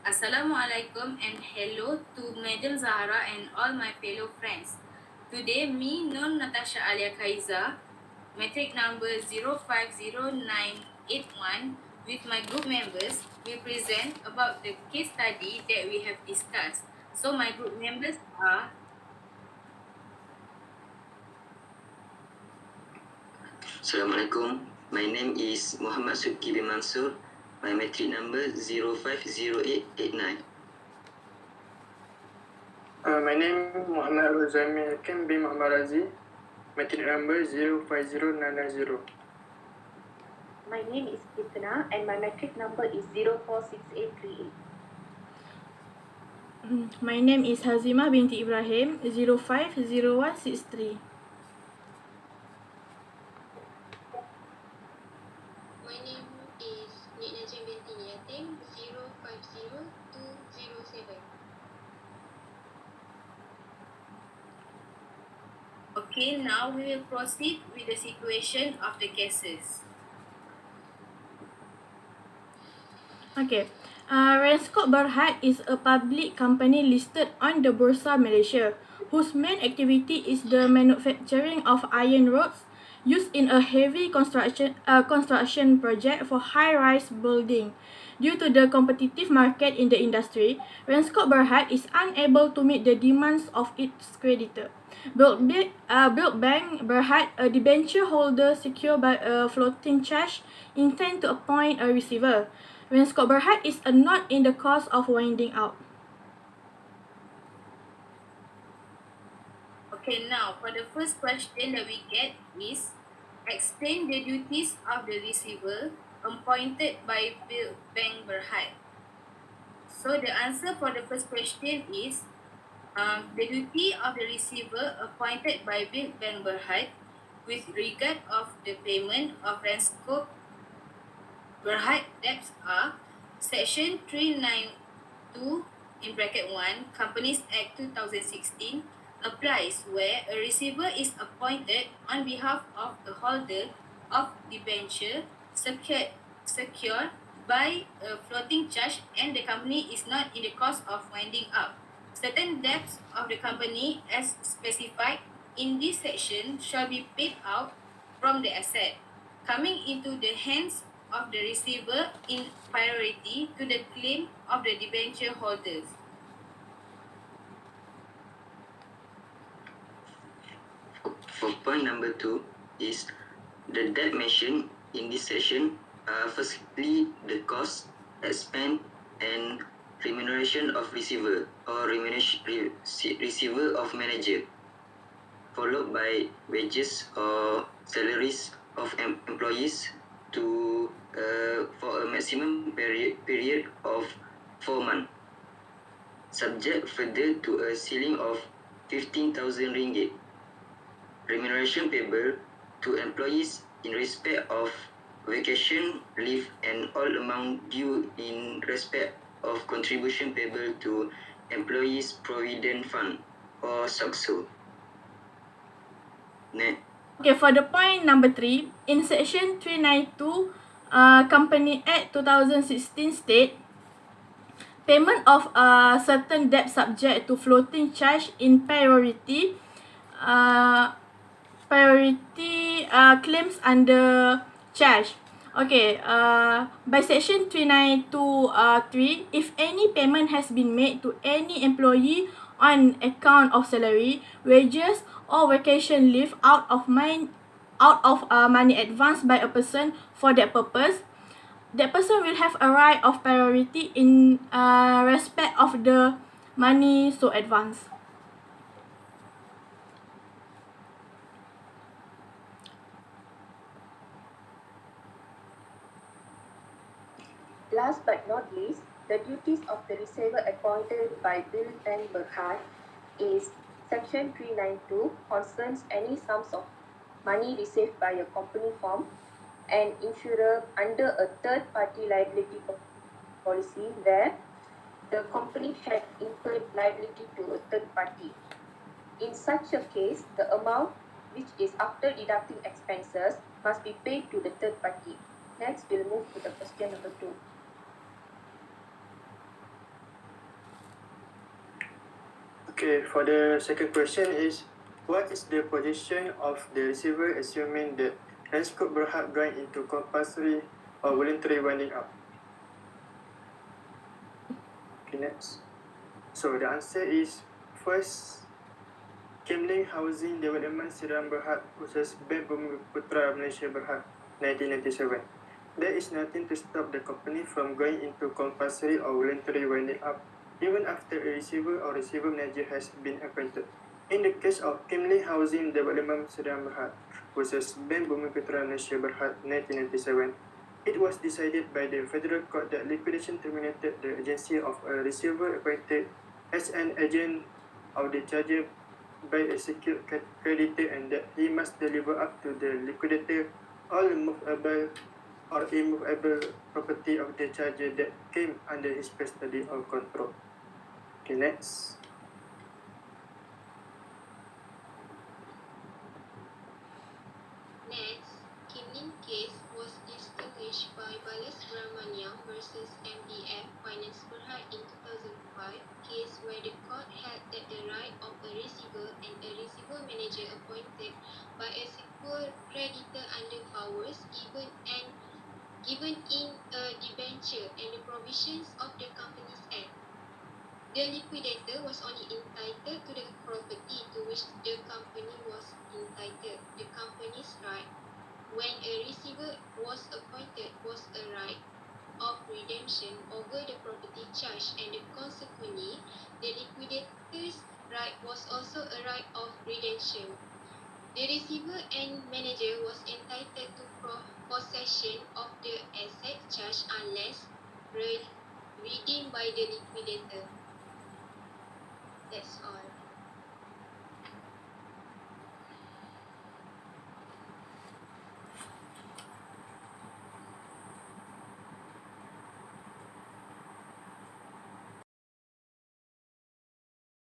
Assalamualaikum and hello to Madam Zahra and all my fellow friends. Today, me, Nun Natasha Alia Kaiza, metric number 050981, with my group members, will present about the case study that we have discussed. So, my group members are Assalamualaikum. My name is Muhammad Subki bin Mansur. My metric number 050889. My name is Muhammad Ruzami Hakim bin Muhammad Razi. Metric number 050990. My name is Kitna and my metric number is 046838. My name is Hazimah binti Ibrahim, 050163. My name is Nik Najim binti Niatim, 050207. okay. Now we will proceed with the situation of the cases. Okay. Renscope Berhad is a public company listed on the Bursa Malaysia, whose main activity is the manufacturing of iron rods used in a heavy construction project for high-rise building. Due to the competitive market in the industry, Renscope Berhad is unable to meet the demands of its creditor. Bank Berhad, a debenture holder secured by a floating charge, intend to appoint a receiver. Renscope Berhad is not in the course of winding out. Okay, now for the first question that we get is, explain the duties of the receiver appointed by Bank Berhad. So the answer for the first question is, the duty of the receiver appointed by Bank Berhad with regard of the payment of Renscope Berhad debts are Section 392 in bracket 1 Companies Act 2016 applies where a receiver is appointed on behalf of the holder of debenture secured by a floating charge and the company is not in the course of winding up. Certain debts of the company as specified in this section shall be paid out from the asset coming into the hands of the receiver in priority to the claim of the debenture holders. For point number 2 is the debt mentioned in this section are firstly the cost, expense and remuneration of receiver or receiver of manager, followed by wages or salaries of employees to for a maximum period of 4 months, subject further to a ceiling of 15,000 ringgit. Remuneration payable to employees in respect of vacation leave and all amount due in respect of contribution payable to employees provident fund or SOCSO. Next. Okay, for the point number 3, in section 392, Company Act 2016 state, payment of certain debt subject to floating charge in priority claims under charge. Okay, by section 392(3), if any payment has been made to any employee on account of salary, wages or vacation leave out of money advanced by a person for that purpose, that person will have a right of priority in respect of the money so advanced. Last but not least, the duties of the receiver appointed by Bank Berhad is Section 392 concerns any sums of money received by a company from an insurer under a third-party liability policy where the company had incurred liability to a third party. In such a case, the amount, which is after deducting expenses, must be paid to the third party. Next, we'll move to the question number 2. Okay, for the second question is, what is the position of the receiver assuming that Transcorp Berhad join into compulsory or voluntary winding up? Okay, next. So the answer is, first, Kemling Housing Development Seram Berhad versus Bank Bumiputera Malaysia Berhad, 1997. There is nothing to stop the company from going into compulsory or voluntary winding up even after a receiver or receiver manager has been appointed. In the case of Kemling Housing Development Seram Berhad versus Bank Bumiputera Malaysia Berhad, 1997, it was decided by the Federal Court that liquidation terminated the agency of a receiver appointed as an agent of the charger by a secured creditor, and that he must deliver up to the liquidator all movable or immovable property of the charger that came under his custody or control. Okay, next. Next, Kemling case was distinguished by Balasubramaniam versus MDF Finance Berhad in 2005, case where the court held that the right of a receiver and a receiver manager appointed by a secured creditor under powers given in a debenture and the provisions of the Companies Act. The liquidator was only entitled to the property to which the company was entitled. The company's right, when a receiver was appointed, was a right of redemption over the property charged, and consequently, the liquidator's right was also a right of redemption. The receiver and manager was entitled to possession of the asset charged unless redeemed by the liquidator. That's all.